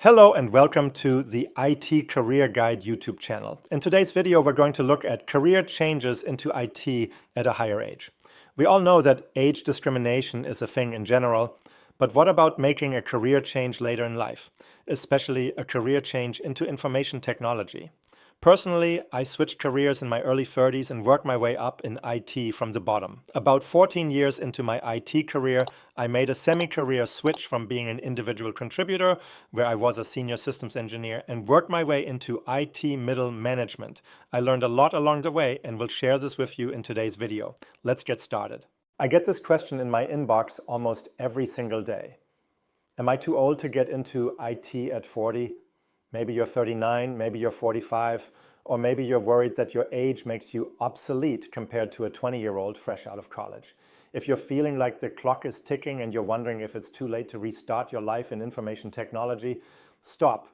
Hello and welcome to the IT Career Guide YouTube channel. In today's video, we're going to look at career changes into IT at a higher age. We all know that age discrimination is a thing in general, but what about making a career change later in life, especially a career change into information technology? Personally, I switched careers in my early 30s and worked my way up in IT from the bottom. About 14 years into my IT career, I made a semi-career switch from being an individual contributor, where I was a senior systems engineer, and worked my way into IT middle management. I learned a lot along the way and will share this with you in today's video. Let's get started. I get this question in my inbox almost every single day. Am I too old to get into IT at 40? Maybe you're 39, maybe you're 45, or maybe you're worried that your age makes you obsolete compared to a 20-year-old fresh out of college. If you're feeling like the clock is ticking and you're wondering if it's too late to restart your life in information technology, stop.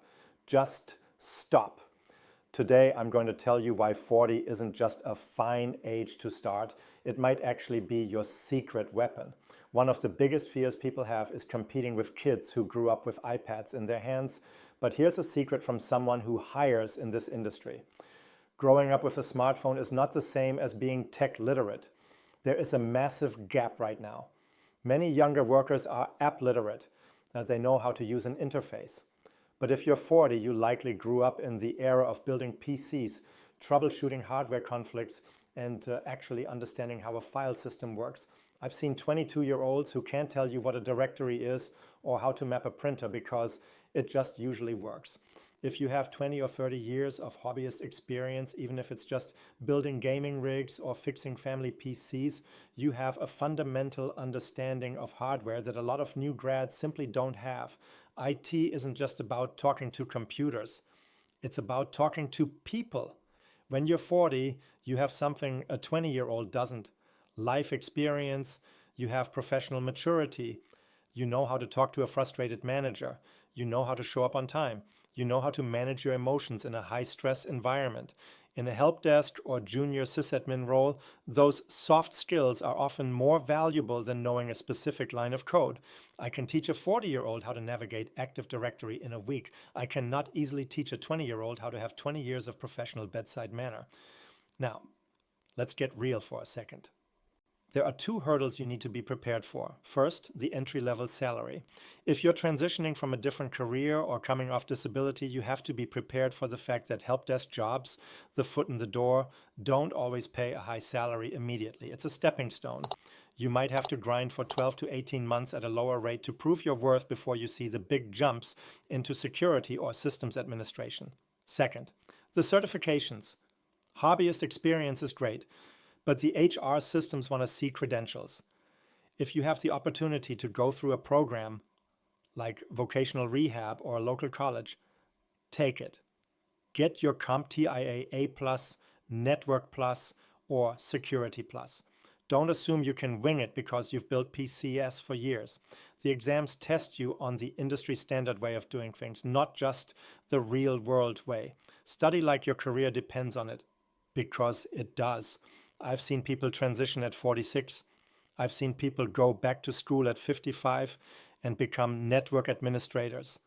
Just stop. Today, I'm going to tell you why 40 isn't just a fine age to start. It might actually be your secret weapon. One of the biggest fears people have is competing with kids who grew up with iPads in their hands. But here's a secret from someone who hires in this industry. Growing up with a smartphone is not the same as being tech literate. There is a massive gap right now. Many younger workers are app literate, as they know how to use an interface. But if you're 40, you likely grew up in the era of building PCs, troubleshooting hardware conflicts, and actually understanding how a file system works. I've seen 22-year-olds who can't tell you what a directory is or how to map a printer because it just usually works. If you have 20 or 30 years of hobbyist experience, even if it's just building gaming rigs or fixing family PCs, you have a fundamental understanding of hardware that a lot of new grads simply don't have. IT isn't just about talking to computers. It's about talking to people. When you're 40, you have something a 20-year-old doesn't. Life experience, you have professional maturity. You know how to talk to a frustrated manager. You know how to show up on time. You know how to manage your emotions in a high-stress environment. In a help desk or junior sysadmin role, those soft skills are often more valuable than knowing a specific line of code. I can teach a 40-year-old how to navigate Active Directory in a week. I cannot easily teach a 20-year-old how to have 20 years of professional bedside manner. Now, let's get real for a second. There are two hurdles you need to be prepared for. First, the entry-level salary. If you're transitioning from a different career or coming off disability, you have to be prepared for the fact that help desk jobs, the foot in the door, don't always pay a high salary immediately. It's a stepping stone. You might have to grind for 12 to 18 months at a lower rate to prove your worth before you see the big jumps into security or systems administration. Second, the certifications. Hobbyist experience is great, but the HR systems want to see credentials. If you have the opportunity to go through a program like vocational rehab or a local college, take it. Get your CompTIA A+, Network Plus, or Security Plus. Don't assume you can wing it because you've built PCS for years. The exams test you on the industry standard way of doing things, not just the real world way. Study like your career depends on it, because it does. I've seen people transition at 46. I've seen people go back to school at 55 and become network administrators.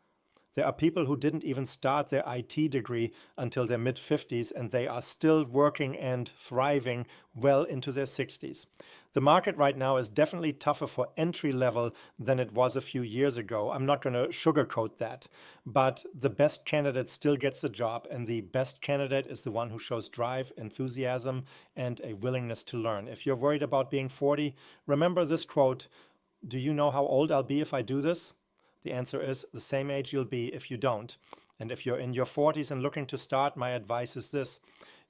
There are people who didn't even start their IT degree until their mid-50s, and they are still working and thriving well into their 60s. The market right now is definitely tougher for entry level than it was a few years ago. I'm not going to sugarcoat that, but the best candidate still gets the job, and the best candidate is the one who shows drive, enthusiasm, and a willingness to learn. If you're worried about being 40, remember this quote, "Do you know how old I'll be if I do this?" The answer is the same age you'll be if you don't. And if you're in your 40s and looking to start, my advice is this.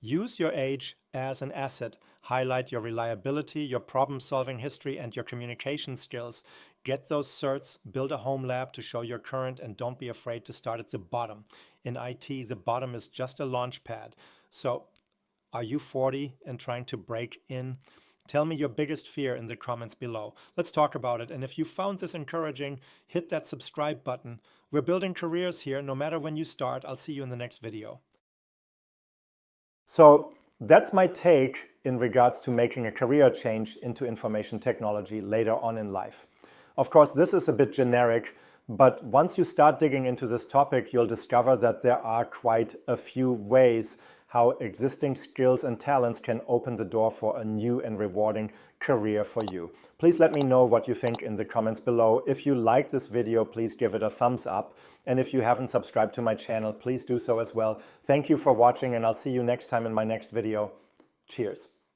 Use your age as an asset. Highlight your reliability, your problem-solving history, and your communication skills. Get those certs, build a home lab to show you're current, and don't be afraid to start at the bottom. In IT, the bottom is just a launch pad. So, are you 40 and trying to break in? Tell me your biggest fear in the comments below. Let's talk about it. And if you found this encouraging, hit that subscribe button. We're building careers here, no matter when you start. I'll see you in the next video. So that's my take in regards to making a career change into information technology later on in life. Of course, this is a bit generic. But once you start digging into this topic, you'll discover that there are quite a few ways how existing skills and talents can open the door for a new and rewarding career for you. Please let me know what you think in the comments below. If you like this video, please give it a thumbs up. And if you haven't subscribed to my channel, please do so as well. Thank you for watching, and I'll see you next time in my next video. Cheers.